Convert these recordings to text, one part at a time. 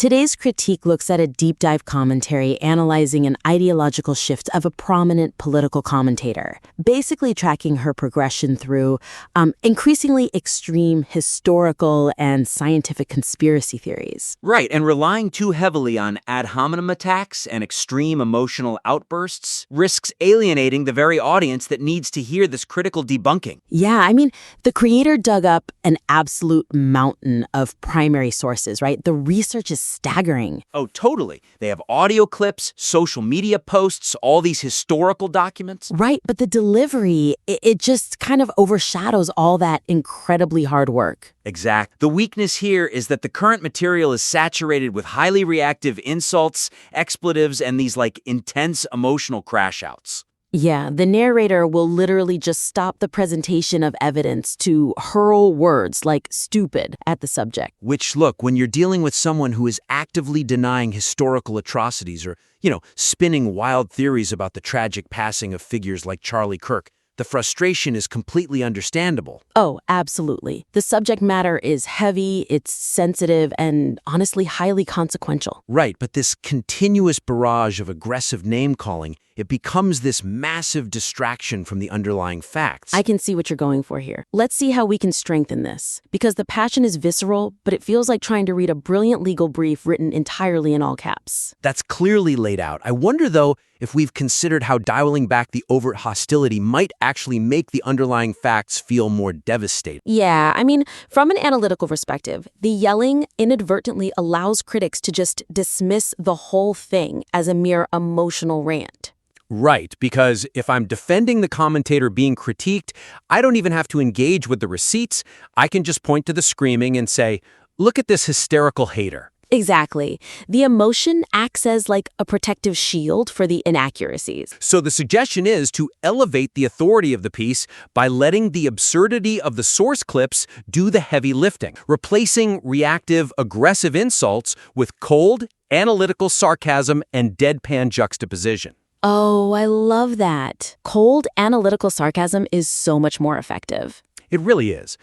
Today's critique looks at a deep dive commentary analyzing an ideological shift of a prominent political commentator, basically tracking her progression through increasingly extreme historical and scientific conspiracy theories. Right, and relying too heavily on ad hominem attacks and extreme emotional outbursts risks alienating the very audience that needs to hear this critical debunking. Yeah, I mean, the creator dug up an absolute mountain of primary sources, right? The research is staggering. Oh, totally. They have audio clips, social media posts, all these historical documents. Right, but the delivery, it just kind of overshadows all that incredibly hard work. Exact. The weakness here is that the current material is saturated with highly reactive insults, expletives, and these intense emotional crash outs. Yeah, the narrator will literally just stop the presentation of evidence to hurl words like stupid at the subject. Which, look, when you're dealing with someone who is actively denying historical atrocities or, spinning wild theories about the tragic passing of figures like Charlie Kirk, the frustration is completely understandable. Oh, absolutely. The subject matter is heavy, it's sensitive, and honestly highly consequential. Right, but this continuous barrage of aggressive name-calling, it becomes this massive distraction from the underlying facts. I can see what you're going for here. Let's see how we can strengthen this. Because the passion is visceral, but it feels like trying to read a brilliant legal brief written entirely in all caps. That's clearly laid out. I wonder, though, if we've considered how dialing back the overt hostility might actually make the underlying facts feel more devastating. Yeah, I mean, from an analytical perspective, the yelling inadvertently allows critics to just dismiss the whole thing as a mere emotional rant. Right, because if I'm defending the commentator being critiqued, I don't even have to engage with the receipts. I can just point to the screaming and say, look at this hysterical hater. Exactly. The emotion acts as like a protective shield for the inaccuracies. So the suggestion is to elevate the authority of the piece by letting the absurdity of the source clips do the heavy lifting, replacing reactive, aggressive insults with cold, analytical sarcasm and deadpan juxtaposition. Oh, I love that. Cold, analytical sarcasm is so much more effective. It really is.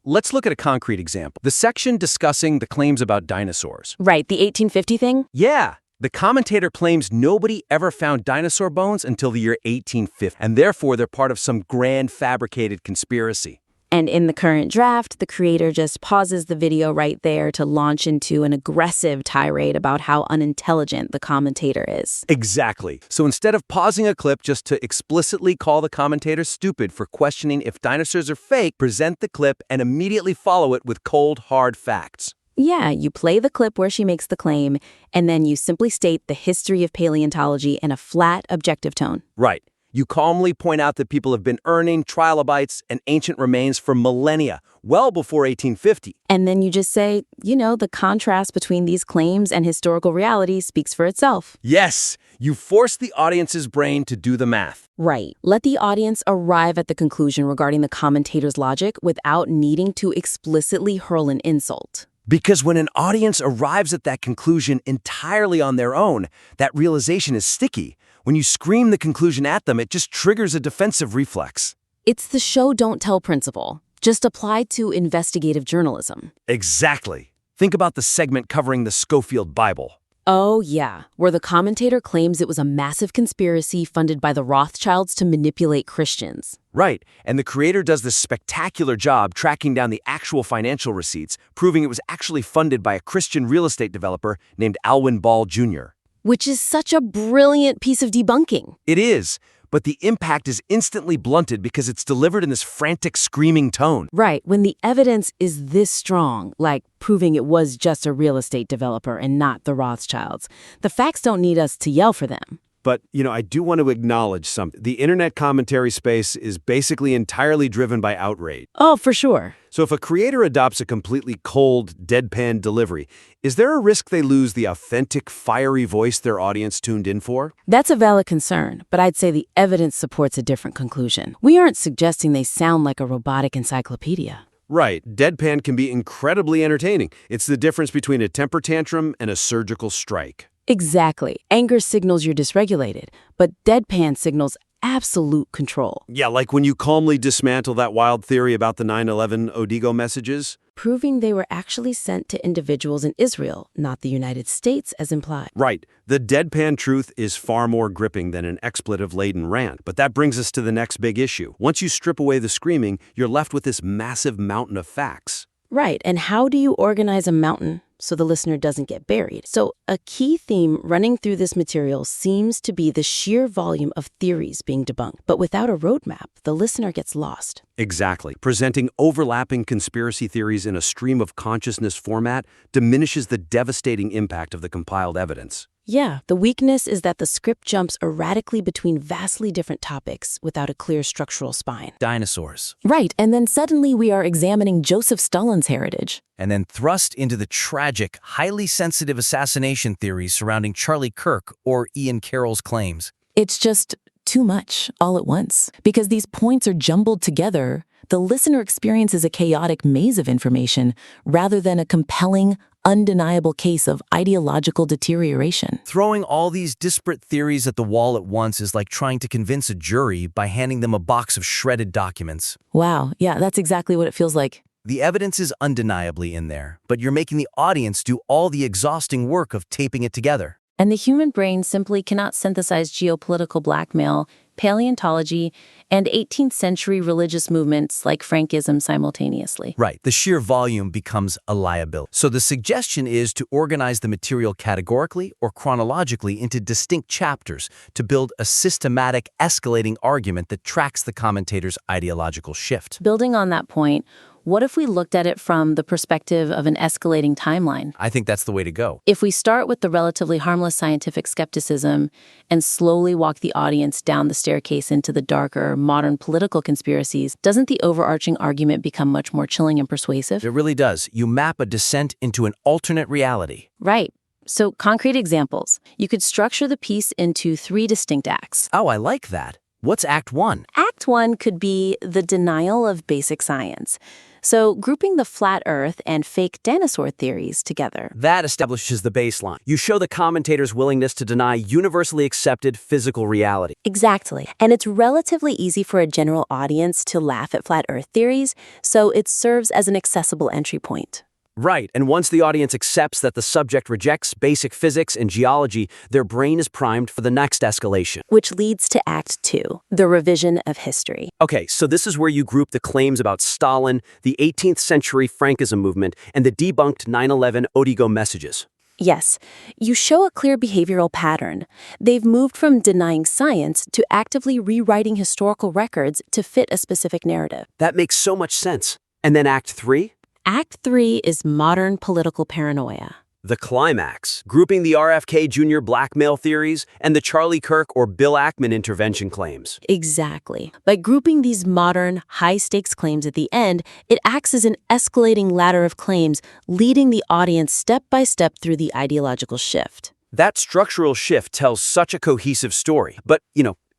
Let's look at a concrete example. The section discussing the claims about dinosaurs. Right, the 1850 thing? Yeah. The commentator claims nobody ever found dinosaur bones until the year 1850, and therefore they're part of some grand fabricated conspiracy. And in the current draft, the creator just pauses the video right there to launch into an aggressive tirade about how unintelligent the commentator is. Exactly. So instead of pausing a clip just to explicitly call the commentator stupid for questioning if dinosaurs are fake, present the clip and immediately follow it with cold, hard facts. Yeah, you play the clip where she makes the claim, and then you simply state the history of paleontology in a flat, objective tone. Right. You calmly point out that people have been earning trilobites and ancient remains for millennia, well before 1850. And then you just say, the contrast between these claims and historical reality speaks for itself. Yes, you force the audience's brain to do the math. Right. Let the audience arrive at the conclusion regarding the commentator's logic without needing to explicitly hurl an insult. Because when an audience arrives at that conclusion entirely on their own, that realization is sticky. When you scream the conclusion at them, it just triggers a defensive reflex. It's the show don't tell principle, just applied to investigative journalism. Exactly. Think about the segment covering the Schofield Bible. Oh, yeah, where the commentator claims it was a massive conspiracy funded by the Rothschilds to manipulate Christians. Right, and the creator does this spectacular job tracking down the actual financial receipts, proving it was actually funded by a Christian real estate developer named Alwyn Ball Jr. Which is such a brilliant piece of debunking. It is, but the impact is instantly blunted because it's delivered in this frantic, screaming tone. Right, when the evidence is this strong, like proving it was just a real estate developer and not the Rothschilds, the facts don't need us to yell for them. But, I do want to acknowledge something. The internet commentary space is basically entirely driven by outrage. Oh, for sure. So if a creator adopts a completely cold, deadpan delivery, is there a risk they lose the authentic, fiery voice their audience tuned in for? That's a valid concern, but I'd say the evidence supports a different conclusion. We aren't suggesting they sound like a robotic encyclopedia. Right. Deadpan can be incredibly entertaining. It's the difference between a temper tantrum and a surgical strike. Exactly. Anger signals you're dysregulated, but deadpan signals absolute control. Yeah, like when you calmly dismantle that wild theory about the 9/11 Odigo messages. proving they were actually sent to individuals in Israel, not the United States as implied. Right. The deadpan truth is far more gripping than an expletive-laden rant. But that brings us to the next big issue. Once you strip away the screaming, you're left with this massive mountain of facts. Right, and how do you organize a mountain so the listener doesn't get buried? So a key theme running through this material seems to be the sheer volume of theories being debunked. But without a roadmap, the listener gets lost. Exactly. Presenting overlapping conspiracy theories in a stream of consciousness format diminishes the devastating impact of the compiled evidence. Yeah, the weakness is that the script jumps erratically between vastly different topics without a clear structural spine. Dinosaurs. Right, and then suddenly we are examining Joseph Stalin's heritage. And then thrust into the tragic, highly sensitive assassination theories surrounding Charlie Kirk or Ian Carroll's claims. It's just too much all at once. Because these points are jumbled together, the listener experiences a chaotic maze of information rather than a compelling, undeniable case of ideological deterioration. Throwing all these disparate theories at the wall at once is like trying to convince a jury by handing them a box of shredded documents. Wow, yeah, that's exactly what it feels like. The evidence is undeniably in there, but you're making the audience do all the exhausting work of taping it together. And the human brain simply cannot synthesize geopolitical blackmail, paleontology, and 18th century religious movements like Frankism simultaneously. Right, the sheer volume becomes a liability. So the suggestion is to organize the material categorically or chronologically into distinct chapters to build a systematic, escalating argument that tracks the commentator's ideological shift. Building on that point, what if we looked at it from the perspective of an escalating timeline? I think that's the way to go. If we start with the relatively harmless scientific skepticism and slowly walk the audience down the staircase into the darker, modern political conspiracies, doesn't the overarching argument become much more chilling and persuasive? It really does. You map a descent into an alternate reality. Right. So, concrete examples. You could structure the piece into 3 distinct acts. Oh, I like that. What's Act 1? Act 1 could be the denial of basic science. So, grouping the flat Earth and fake dinosaur theories together. That establishes the baseline. You show the commentator's willingness to deny universally accepted physical reality. Exactly. And it's relatively easy for a general audience to laugh at flat Earth theories, so it serves as an accessible entry point. Right, and once the audience accepts that the subject rejects basic physics and geology, their brain is primed for the next escalation. Which leads to Act 2, the revision of history. Okay, so this is where you group the claims about Stalin, the 18th century Frankism movement, and the debunked 9/11 Odigo messages. Yes, you show a clear behavioral pattern. They've moved from denying science to actively rewriting historical records to fit a specific narrative. That makes so much sense. And then Act 3? Act 3 is modern political paranoia. The climax, grouping the RFK Jr. blackmail theories and the Charlie Kirk or Bill Ackman intervention claims. Exactly. By grouping these modern, high-stakes claims at the end, it acts as an escalating ladder of claims, leading the audience step by step through the ideological shift. That structural shift tells such a cohesive story. But,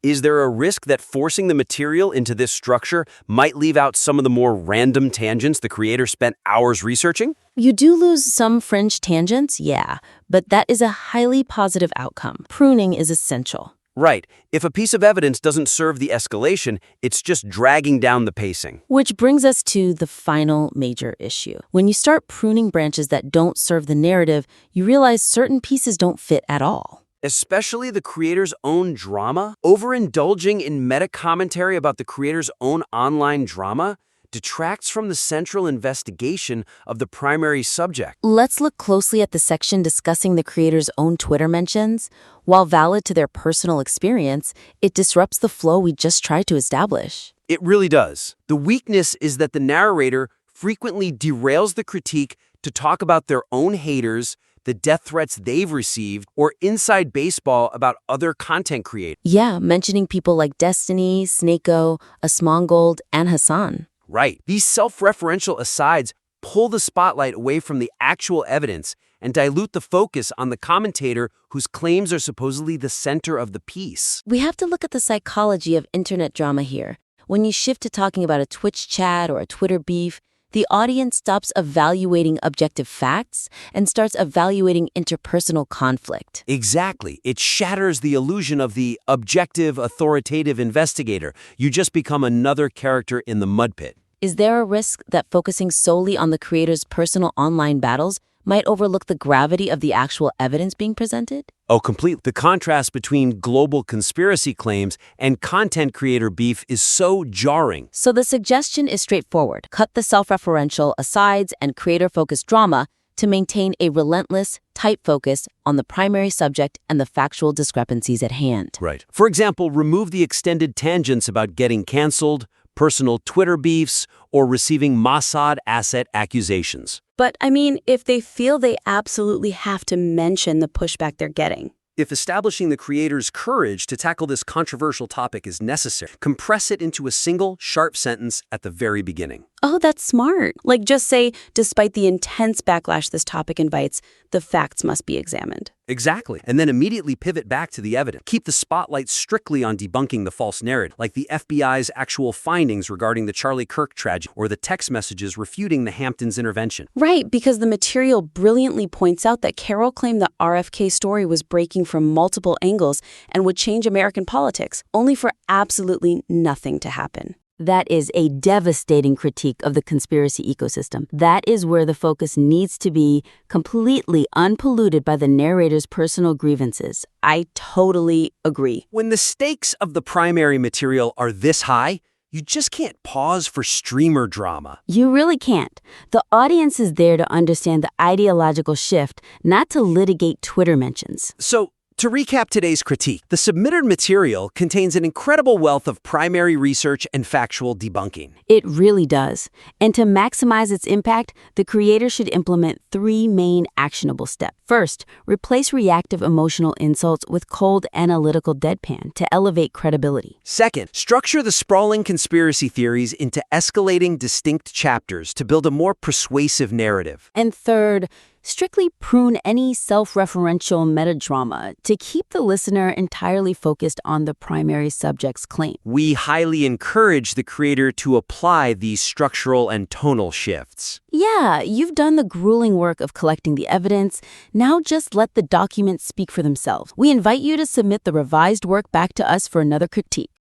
is there a risk that forcing the material into this structure might leave out some of the more random tangents the creator spent hours researching? You do lose some fringe tangents, yeah, but that is a highly positive outcome. Pruning is essential. Right. If a piece of evidence doesn't serve the escalation, it's just dragging down the pacing. Which brings us to the final major issue. When you start pruning branches that don't serve the narrative, you realize certain pieces don't fit at all. Especially the creator's own drama? Overindulging in meta-commentary about the creator's own online drama detracts from the central investigation of the primary subject. Let's look closely at the section discussing the creator's own Twitter mentions. While valid to their personal experience, it disrupts the flow we just tried to establish. It really does. The weakness is that the narrator frequently derails the critique to talk about their own haters, the death threats they've received, or inside baseball about other content creators. Yeah, mentioning people like Destiny, Snako, Asmongold, and Hassan. Right. These self-referential asides pull the spotlight away from the actual evidence and dilute the focus on the commentator whose claims are supposedly the center of the piece. We have to look at the psychology of internet drama here. When you shift to talking about a Twitch chat or a Twitter beef, the audience stops evaluating objective facts and starts evaluating interpersonal conflict. Exactly. It shatters the illusion of the objective, authoritative investigator. You just become another character in the mud pit. Is there a risk that focusing solely on the creator's personal online battles might overlook the gravity of the actual evidence being presented? Oh, complete. The contrast between global conspiracy claims and content creator beef is so jarring. So the suggestion is straightforward. Cut the self-referential asides and creator-focused drama to maintain a relentless, tight focus on the primary subject and the factual discrepancies at hand. Right. For example, remove the extended tangents about getting canceled, personal Twitter beefs, or receiving Mossad asset accusations. But, I mean, if they feel they absolutely have to mention the pushback they're getting. If establishing the creator's courage to tackle this controversial topic is necessary, compress it into a single, sharp sentence at the very beginning. Oh, that's smart. Like, just say, despite the intense backlash this topic invites, the facts must be examined. Exactly. And then immediately pivot back to the evidence. Keep the spotlight strictly on debunking the false narrative, like the FBI's actual findings regarding the Charlie Kirk tragedy or the text messages refuting the Hamptons intervention. Right, because the material brilliantly points out that Carroll claimed the RFK story was breaking from multiple angles and would change American politics, only for absolutely nothing to happen. That is a devastating critique of the conspiracy ecosystem. That is where the focus needs to be, completely unpolluted by the narrator's personal grievances. I totally agree. When the stakes of the primary material are this high, you just can't pause for streamer drama. You really can't. The audience is there to understand the ideological shift, not to litigate Twitter mentions. So, to recap today's critique, the submitted material contains an incredible wealth of primary research and factual debunking. It really does. And to maximize its impact, the creator should implement 3 main actionable steps. First, replace reactive emotional insults with cold analytical deadpan to elevate credibility. Second, structure the sprawling conspiracy theories into escalating distinct chapters to build a more persuasive narrative. And third, strictly prune any self-referential metadrama to keep the listener entirely focused on the primary subject's claim. We highly encourage the creator to apply these structural and tonal shifts. Yeah, you've done the grueling work of collecting the evidence. Now just let the documents speak for themselves. We invite you to submit the revised work back to us for another critique.